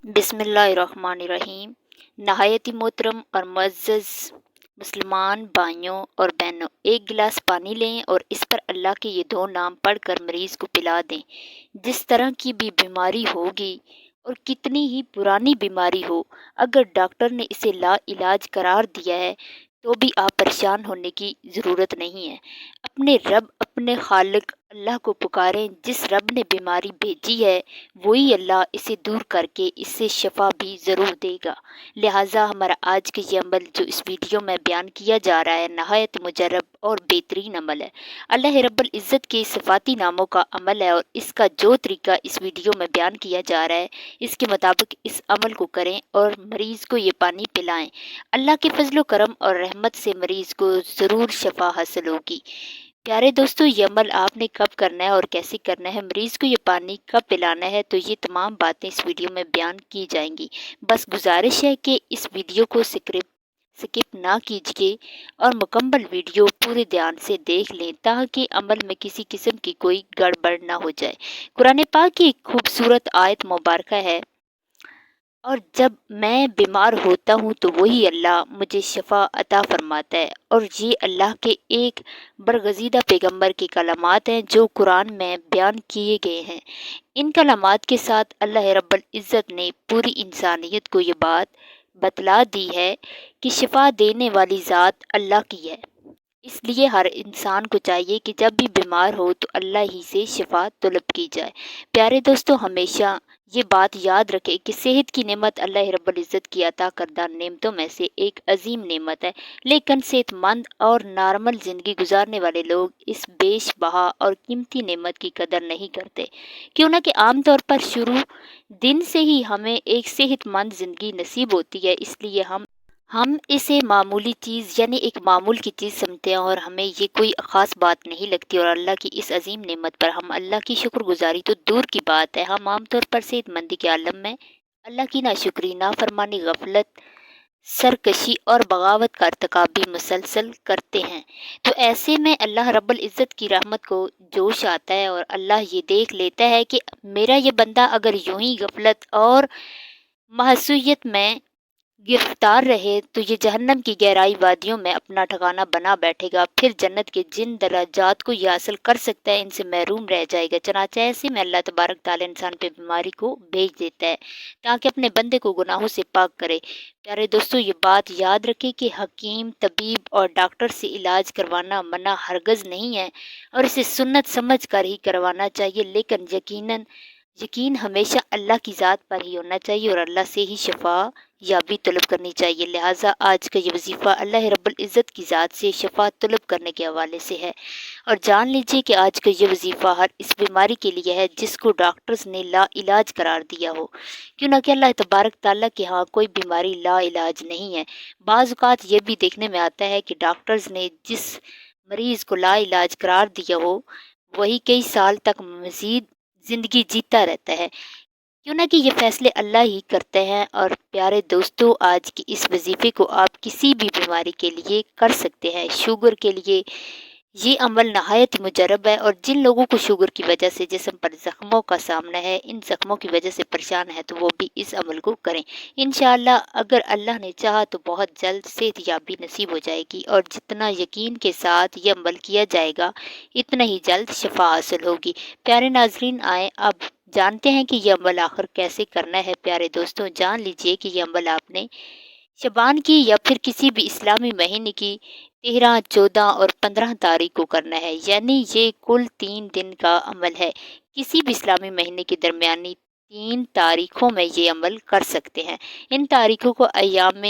بسم اللہ الرحمن الرحیم۔ نہایت ہی محترم اور معزز مسلمان بھائیوں اور بہنوں، ایک گلاس پانی لیں اور اس پر اللہ کے یہ دو نام پڑھ کر مریض کو پلا دیں۔ جس طرح کی بھی بیماری ہوگی اور کتنی ہی پرانی بیماری ہو، اگر ڈاکٹر نے اسے لا علاج قرار دیا ہے تو بھی آپ پریشان ہونے کی ضرورت نہیں ہے۔ اپنے رب، اپنے خالق اللہ کو پکاریں۔ جس رب نے بیماری بھیجی ہے وہی اللہ اسے دور کر کے اس سے شفا بھی ضرور دے گا۔ لہٰذا ہمارا آج کا یہ عمل جو اس ویڈیو میں بیان کیا جا رہا ہے نہایت مجرب اور بہترین عمل ہے۔ اللہ رب العزت کے صفاتی ناموں کا عمل ہے اور اس کا جو طریقہ اس ویڈیو میں بیان کیا جا رہا ہے اس کے مطابق اس عمل کو کریں اور مریض کو یہ پانی پلائیں۔ اللہ کے فضل و کرم اور رحمت سے مریض کو ضرور شفا حاصل ہوگی۔ پیارے دوستو، یہ عمل آپ نے کب کرنا ہے اور کیسے کرنا ہے، مریض کو یہ پانی کب پلانا ہے، تو یہ تمام باتیں اس ویڈیو میں بیان کی جائیں گی۔ بس گزارش ہے کہ اس ویڈیو کو سکپ نہ کیجیے اور مکمل ویڈیو پورے دھیان سے دیکھ لیں تاکہ عمل میں کسی قسم کی کوئی گڑبڑ نہ ہو جائے۔ قرآن پاک کی ایک خوبصورت آیت مبارکہ ہے، اور جب میں بیمار ہوتا ہوں تو وہی اللہ مجھے شفا عطا فرماتا ہے۔ اور یہ اللہ کے ایک برگزیدہ پیغمبر کے کلمات ہیں جو قرآن میں بیان کیے گئے ہیں۔ ان کلمات کے ساتھ اللہ رب العزت نے پوری انسانیت کو یہ بات بتلا دی ہے کہ شفا دینے والی ذات اللہ کی ہے۔ اس لیے ہر انسان کو چاہیے کہ جب بھی بیمار ہو تو اللہ ہی سے شفا طلب کی جائے۔ پیارے دوستو، ہمیشہ یہ بات یاد رکھیں کہ صحت کی نعمت اللہ رب العزت کی عطا کردہ نعمتوں میں سے ایک عظیم نعمت ہے، لیکن صحت مند اور نارمل زندگی گزارنے والے لوگ اس بیش بہا اور قیمتی نعمت کی قدر نہیں کرتے۔ کیوں نہ کہ عام طور پر شروع دن سے ہی ہمیں ایک صحت مند زندگی نصیب ہوتی ہے، اس لیے ہم اسے معمولی چیز یعنی ایک معمول کی چیز سمجھتے ہیں اور ہمیں یہ کوئی خاص بات نہیں لگتی، اور اللہ کی اس عظیم نعمت پر ہم اللہ کی شکر گزاری تو دور کی بات ہے، ہم عام طور پر صحت مندی کے عالم میں اللہ کی ناشکری، نافرمانی، غفلت، سرکشی اور بغاوت کا ارتکاب بھی مسلسل کرتے ہیں۔ تو ایسے میں اللہ رب العزت کی رحمت کو جوش آتا ہے اور اللہ یہ دیکھ لیتا ہے کہ میرا یہ بندہ اگر یوں ہی غفلت اور معصیت میں گرفتار رہے تو یہ جہنم کی گہرائی وادیوں میں اپنا ٹھکانہ بنا بیٹھے گا، پھر جنت کے جن درجات کو یہ حاصل کر سکتا ہے ان سے محروم رہ جائے گا۔ چنانچہ ایسے میں اللہ تبارک تعالیٰ انسان پہ بیماری کو بھیج دیتا ہے تاکہ اپنے بندے کو گناہوں سے پاک کرے۔ پیارے دوستو، یہ بات یاد رکھیں کہ حکیم، طبیب اور ڈاکٹر سے علاج کروانا منع ہرگز نہیں ہے اور اسے سنت سمجھ کر ہی کروانا چاہیے، لیکن یقین ہمیشہ اللہ کی ذات پر ہی ہونا چاہیے اور اللہ سے ہی شفا یابی طلب کرنی چاہیے۔ لہٰذا آج کا یہ وظیفہ اللہ رب العزت کی ذات سے شفا طلب کرنے کے حوالے سے ہے، اور جان لیجیے کہ آج کا یہ وظیفہ ہر اس بیماری کے لیے ہے جس کو ڈاکٹرز نے لا علاج قرار دیا ہو، کیوں نہ کہ اللہ تبارک تعالیٰ کے ہاں کوئی بیماری لا علاج نہیں ہے۔ بعض اوقات یہ بھی دیکھنے میں آتا ہے کہ ڈاکٹرز نے جس مریض کو لا علاج قرار دیا ہو وہی کئی سال تک مزید زندگی جیتا رہتا ہے، کیوں نہ کہ یہ فیصلے اللہ ہی کرتے ہیں۔ اور پیارے دوستو، آج کی اس وظیفے کو آپ کسی بھی بیماری کے لیے کر سکتے ہیں۔ شوگر کے لیے یہ عمل نہایت ہی مجرب ہے، اور جن لوگوں کو شوگر کی وجہ سے جسم پر زخموں کا سامنا ہے، ان زخموں کی وجہ سے پریشان ہے، تو وہ بھی اس عمل کو کریں۔ انشاءاللہ اگر اللہ نے چاہا تو بہت جلد صحت یابی نصیب ہو جائے گی، اور جتنا یقین کے ساتھ یہ عمل کیا جائے گا اتنا ہی جلد شفا حاصل ہوگی۔ پیارے ناظرین، آئیں اب جانتے ہیں کہ یہ عمل آخر کیسے کرنا ہے۔ پیارے دوستوں، جان لیجئے کہ یہ عمل آپ نے شعبان کی یا پھر کسی بھی اسلامی مہینے کی 13، 14 اور 15 تاریخ کو کرنا ہے، یعنی یہ کل 3 دن کا عمل ہے۔ کسی بھی اسلامی مہینے کی درمیانی 3 تاریخوں میں یہ عمل کر سکتے ہیں۔ ان تاریخوں کو ایام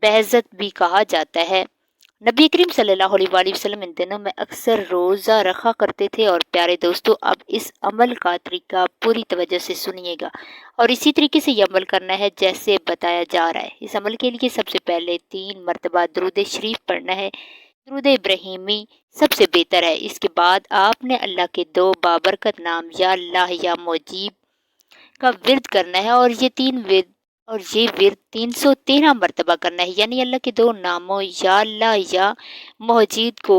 بہزت بھی کہا جاتا ہے۔ نبی کریم صلی اللہ علیہ وآلہ وسلم ان دنوں میں اکثر روزہ رکھا کرتے تھے۔ اور پیارے دوستو، اب اس عمل کا طریقہ پوری توجہ سے سنیے گا، اور اسی طریقے سے یہ عمل کرنا ہے جیسے بتایا جا رہا ہے۔ اس عمل کے لیے سب سے پہلے 3 مرتبہ درود شریف پڑھنا ہے۔ درود ابراہیمی سب سے بہتر ہے۔ اس کے بعد آپ نے اللہ کے 2 بابرکت نام یا اللہ یا مجیب کا ورد کرنا ہے، اور یہ ورد 313 مرتبہ کرنا ہے، یعنی اللہ کے 2 ناموں یا اللہ یا مجید کو